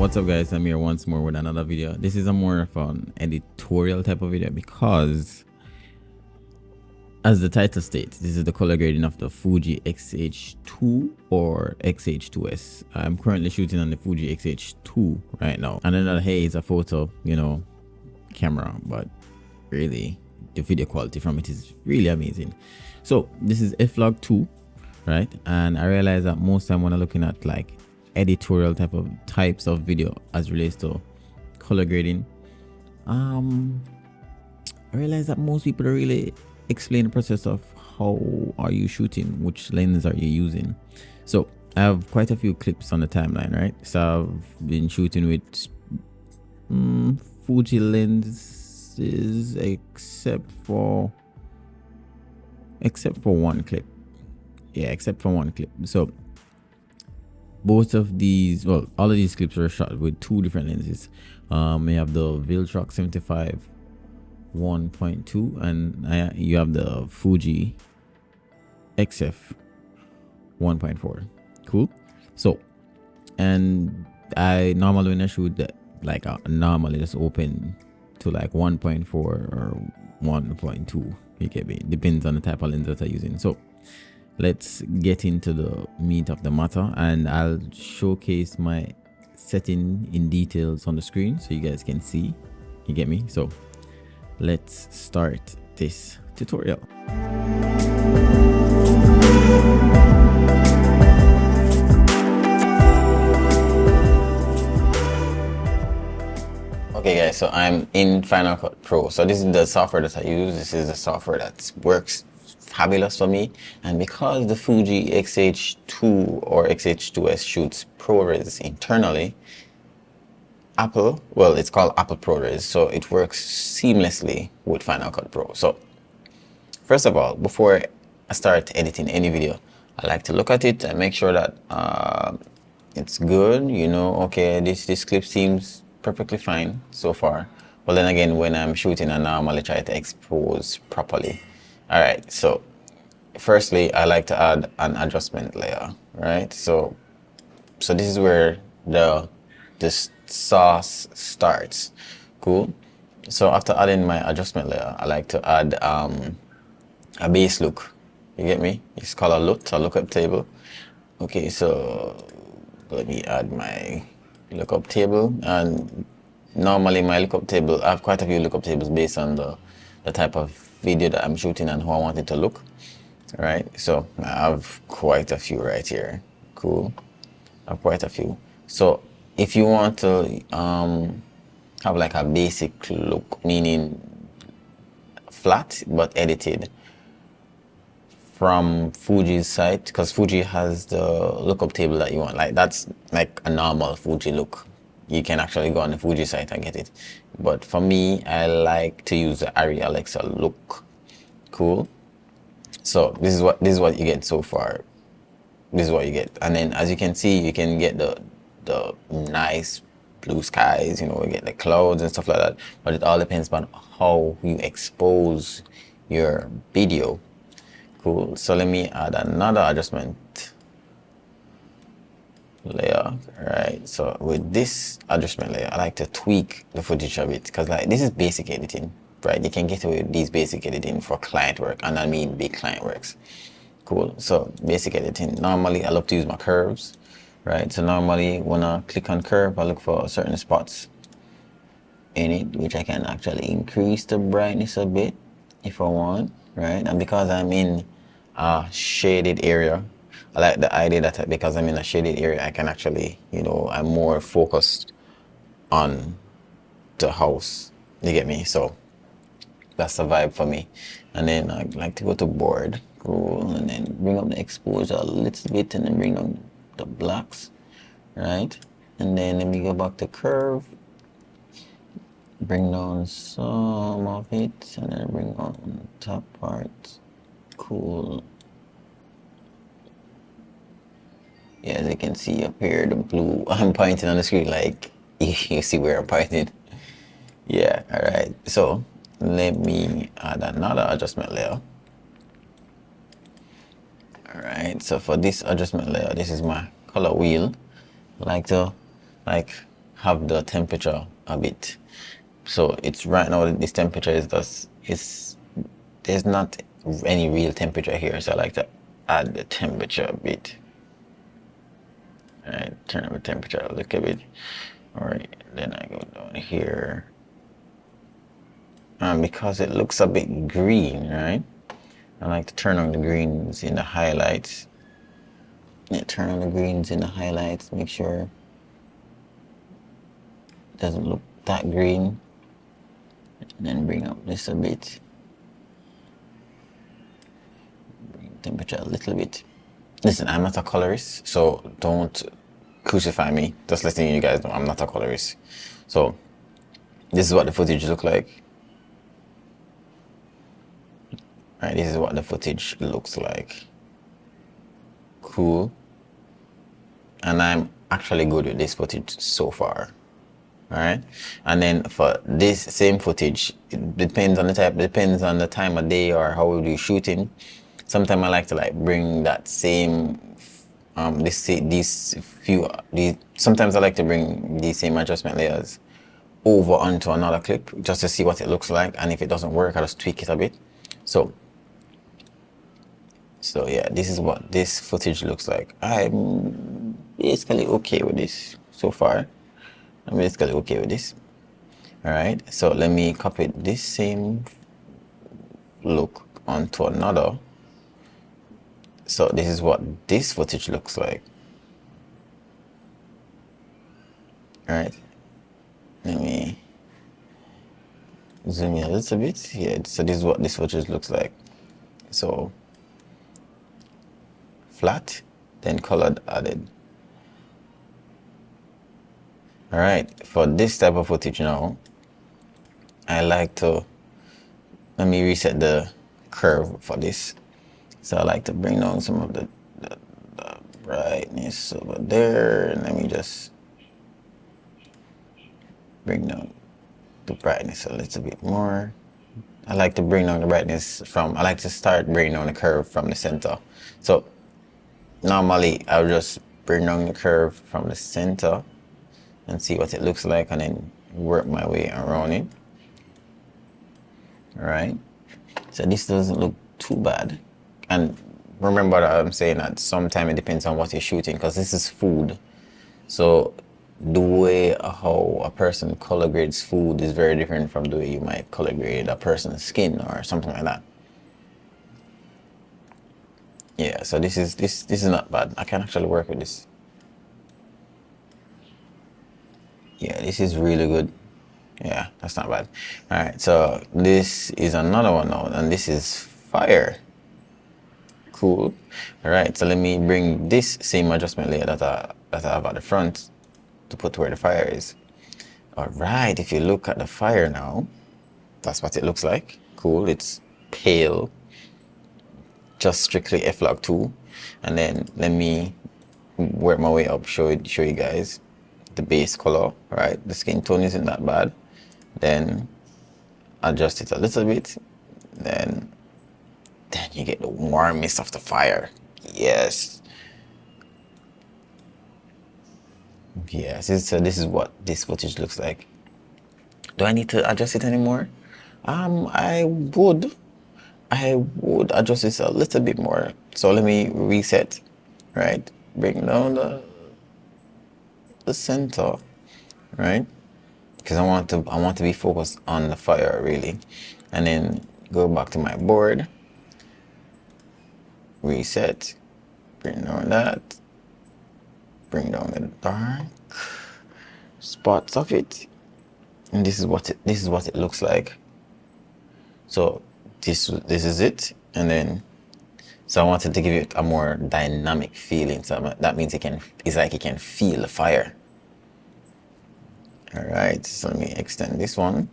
What's up guys, I'm here once more with another video. This is a more of an editorial type of video because, as the title states, this is the color grading of the Fuji X-H2 or X-H2S. I'm currently shooting on the Fuji X-H2 right now. And then hey, it's a photo, camera, but really the video quality from it is really amazing. So this is Log2, right? And I realize that most time when I'm looking at like editorial types of video as relates to color grading, I realize that most people don't really explain the process of how are you shooting, which lens are you using. So I have quite a few clips on the timeline, right? So I've been shooting with Fuji lenses except for one clip. Yeah, except for one clip. So both of these, well, all of these clips are shot with two different lenses. We have the VILTROX 75 1.2 and you have the Fuji XF 1.4. Cool. So, and I normally when I shoot that, like normally just open to like 1.4 or 1.2. You get me? Depends on the type of lens that I'm using. So let's get into the meat of the matter, and I'll showcase my setting in details on the screen so you guys can see. You get me? So let's start this tutorial. Okay guys, so I'm in Final Cut Pro. So this is the software that I use. This is the software that works fabulous for me, and because the Fuji X-H2 or X-H2S shoots ProRes internally, Apple, well, it's called Apple ProRes, so it works seamlessly with Final Cut Pro. So first of all, before I start editing any video, I like to look at it and make sure that it's good. Okay, this clip seems perfectly fine so far. But then again, when I'm shooting, I normally try to expose properly. All right, so firstly, I like to add an adjustment layer, right? So this is where this sauce starts. Cool. So after adding my adjustment layer, I like to add a base look. You get me? It's called a lookup table. Okay, so let me add my lookup table, and normally my lookup table, I have quite a few lookup tables based on the type of video that I'm shooting and how I want it to look. All right, so I have quite a few right here. Cool. I have quite a few. So if you want to have like a basic look, meaning flat but edited from Fuji's site, because Fuji has the lookup table that you want, like that's like a normal Fuji look. You can actually go on the Fuji site and get it. But for me, I like to use the iRAY Alexa look. Cool. So this is what you get so far. This is what you get. And then as you can see, you can get the nice blue skies, you get the clouds and stuff like that. But it all depends on how you expose your video. Cool. So let me add another adjustment layer. Right, so with this adjustment layer, I like to tweak the footage a bit, because like this is basic editing, right? You can get away with these basic editing for client work, and I mean big client works. Cool. So basic editing, normally I love to use my curves, right? So normally when I click on curve, I look for certain spots in it which I can actually increase the brightness a bit if I want, right? And because I'm in a shaded area, I like the idea that because I'm in a shaded area, I can actually, I'm more focused on the house. You get me? So that's the vibe for me. And then I like to go to board. Cool. And then bring up the exposure a little bit, and then bring down the blacks, right? And then let me go back to curve. Bring down some of it, and then bring on the top part. Cool. Yeah, as you can see up here, the blue, I'm pointing on the screen, like, you see where I'm pointing. Yeah, all right. So let me add another adjustment layer. All right, so for this adjustment layer, this is my color wheel. I like to have the temperature a bit. So it's right now, this temperature is just, there's not any real temperature here, so I like to add the temperature a bit. Alright, turn up the temperature a little bit. Alright, then I go down here. Because it looks a bit green, right? I like to turn on the greens in the highlights. Yeah, turn on the greens in the highlights, make sure it doesn't look that green. And then bring up this a bit. Bring temperature a little bit. Listen, I'm not a colorist, so don't crucify me. Just letting you guys know I'm not a colorist. So this is what the footage look like. Right, this is what the footage looks like. Cool. And I'm actually good with this footage so far. Alright, and then for this same footage, it depends on the type, depends on the time of day or how we're shooting. Sometimes I like to like bring that same sometimes I like to bring these same adjustment layers over onto another clip just to see what it looks like, and if it doesn't work I just tweak it a bit. So yeah, this is what this footage looks like. I'm basically okay with this so far. I'm basically okay with this. Alright, so let me copy this same look onto another. So this is what this footage looks like. Alright, let me zoom in a little bit. Yeah, so this is what this footage looks like. So flat, then colored added. Alright, for this type of footage now, I like to, let me reset the curve for this. So I like to bring down some of the brightness over there, and let me just bring down the brightness a little bit more. I like to bring down the brightness from, I like to start bringing down the curve from the center. So normally I'll just bring down the curve from the center and see what it looks like, and then work my way around it. Alright, so this doesn't look too bad. And remember that I'm saying that sometimes it depends on what you're shooting, because this is food. So the way how a person color grades food is very different from the way you might color grade a person's skin or something like that. Yeah, so this is not bad. I can actually work with this. Yeah, this is really good. Yeah, that's not bad. Alright, so this is another one now, and this is fire. Cool. Alright, so let me bring this same adjustment layer that I have at the front to put where the fire is. Alright, if you look at the fire now, that's what it looks like. Cool, it's pale, just strictly Log2. And then let me work my way up, show you guys the base color. Right, the skin tone isn't that bad. Then adjust it a little bit, then you get the warmest of the fire. Yes, so this is what this footage looks like. Do I need to adjust it anymore? I would adjust this a little bit more. So let me reset. Right, bring down the center, right? Because I want to be focused on the fire really, and then go back to my board, reset, bring down that, bring down the dark spots of it, and this is what it looks like. So this is it, and then so I wanted to give it a more dynamic feeling. So that means it's like you can feel the fire. All right, so let me extend this one.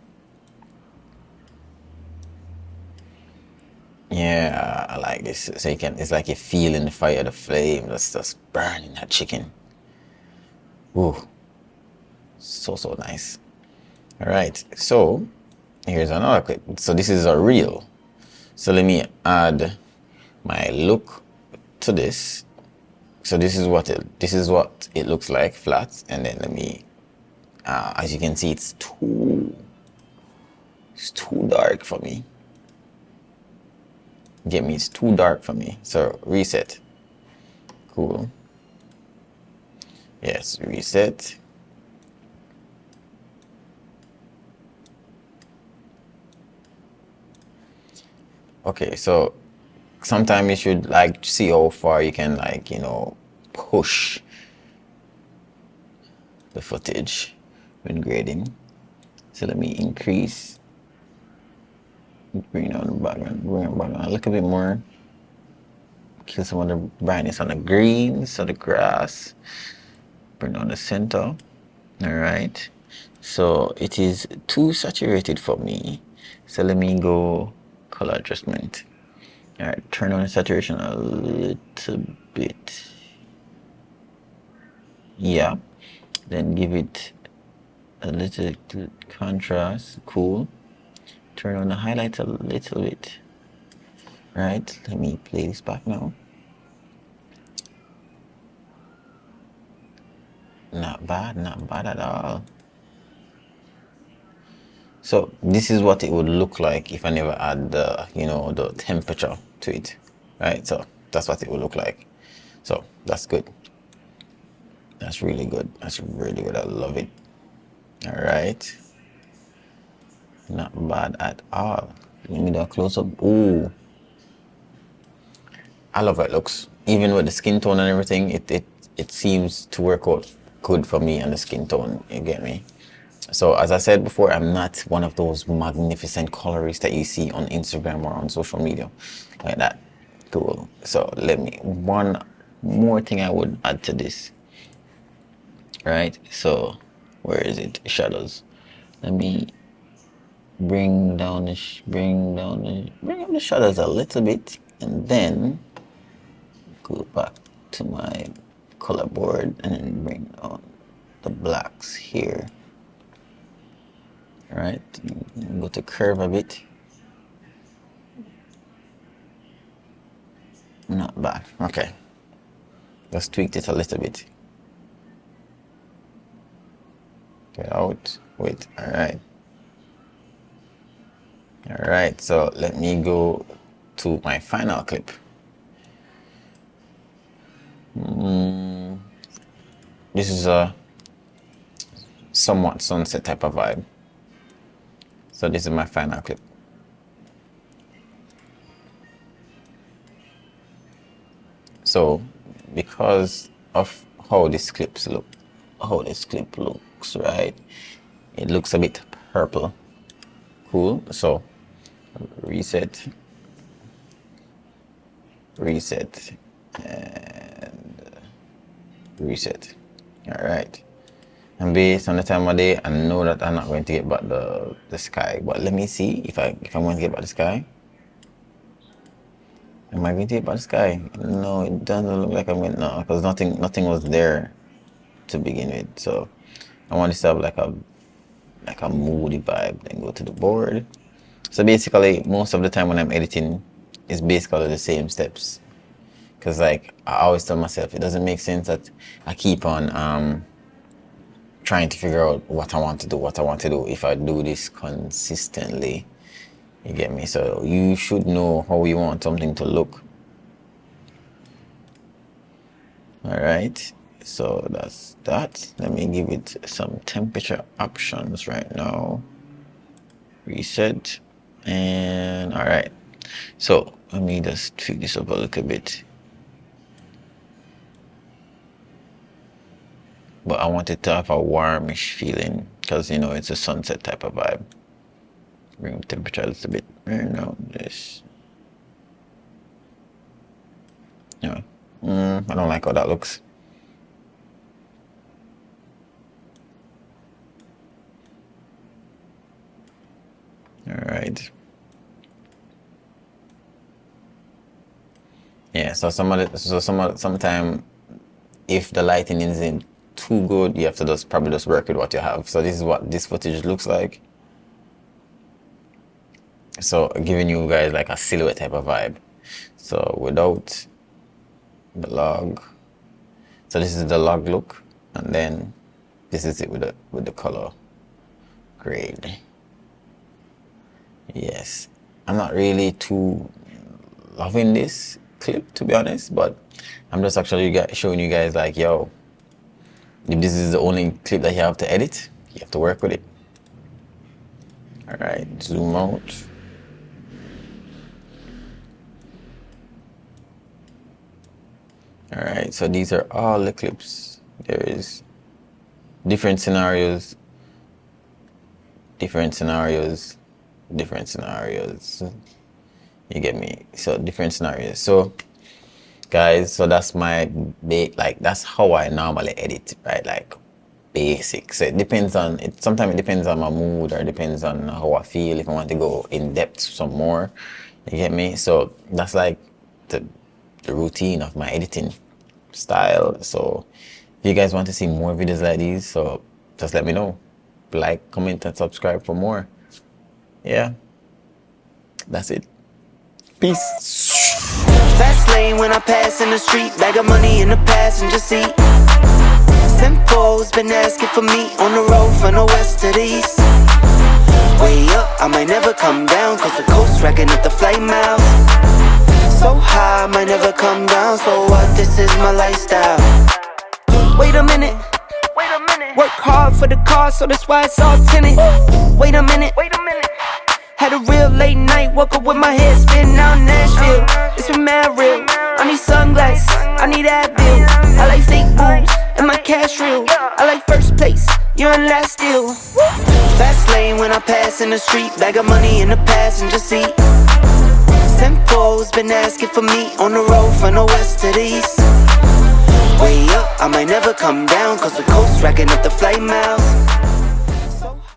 Yeah, I like this. So it's like you're feeling the fire, the flame that's just burning that chicken. Ooh, so nice. All right, so here's another clip. So this is a reel. So let me add my look to this. So this is what it looks like flat, and then let me As you can see, it's too dark for me. Get me, it's too dark for me. So reset. Cool. Yes, reset. Okay, so sometimes you should like see how far you can, like, you know, push the footage when grading. So let me increase, bring down the background, bring it back a little bit more, kill some of the brightness on the greens, so the grass, bring down the center. All right, so it is too saturated for me, so let me go color adjustment. All right, turn on the saturation a little bit. Yeah, then give it a little contrast. Cool. Turn on the highlights a little bit. Right, let me play this back now. Not bad at all. So this is what it would look like if I never add the, you know, the temperature to it, right? So that's what it would look like. So that's good. That's really good. That's really good. I love it. All right. Not bad at all. Let me do a close up. Ooh. I love how it looks. Even with the skin tone and everything, it seems to work out good for me and the skin tone, you get me? So as I said before, I'm not one of those magnificent colorists that you see on Instagram or on social media like that. Cool. So let me, one more thing I would add to this, right? So where is it? Shadows. Let me bring down bring up the shadows a little bit, and then go back to my color board and then bring down the blacks here. All right, go to curve a bit. Not bad. Okay, just tweaked it a little bit. Get out. Wait. All right. All right. So let me go to my final clip. This is a somewhat sunset type of vibe. So this is my final clip. So because of how this clip looks, right? It looks a bit purple. Cool. So reset, and reset. All right. And based on the time of day, I know that I'm not going to get back the sky. But let me see if I'm going to get back the sky. Am I going to get back the sky? No, it doesn't look like I'm going to, no, because nothing was there to begin with. So I want this to have like a moody vibe. Then go to the board. So basically, most of the time when I'm editing, it's basically the same steps. Because like I always tell myself, it doesn't make sense that I keep on trying to figure out what I want to do if I do this consistently. You get me? So you should know how you want something to look. All right. So that's that. Let me give it some temperature options right now. Reset. And all right. So let me just tweak this up a little bit. But I want it to have a warmish feeling because, you know, it's a sunset type of vibe. Bring the temperature a little bit. No, this. Yeah. I don't like how that looks. All right. Yeah. So sometime if the lighting isn't too good, you have to probably just work with what you have. So this is what this footage looks like. So giving you guys like a silhouette type of vibe. So without the log. So this is the log look, and then this is it with the color grade. Yes, I'm not really too loving this clip, to be honest, but I'm just actually showing you guys like, yo, if this is the only clip that you have to edit, you have to work with it. All right, zoom out. All right, so these are all the clips. There is different scenarios, different scenarios, different scenarios. You get me? So different scenarios. So guys, so that's my that's how I normally edit, right? Like basic. So it depends on it. Sometimes it depends on my mood, or it depends on how I feel. If I want to go in depth some more, you get me? So that's like the routine of my editing style. So if you guys want to see more videos like these, so just let me know. Like, comment, and subscribe for more. Yeah, that's it. Peace. Fast lane when I pass in the street, bag of money in the passenger seat. Simcoe's been asking for me on the road from the west to the east. Way up, I might never come down, cause the coast racking up the flight miles. So high, I might never come down, so what, this is my lifestyle. Wait a minute, work hard for the car, so that's why it's all tinted. Wait a minute, had a real late night, woke up with my head spinning out in Nashville. It's been mad real, I need sunglasses, I need Advil. I like fake boobs, and my cash real. I like first place, you're in last still. Fast lane when I pass in the street, bag of money in the passenger seat. Simcoe's been asking for me on the road from the west to the east. Way up, I might never come down, cause the coast racking up the flight miles.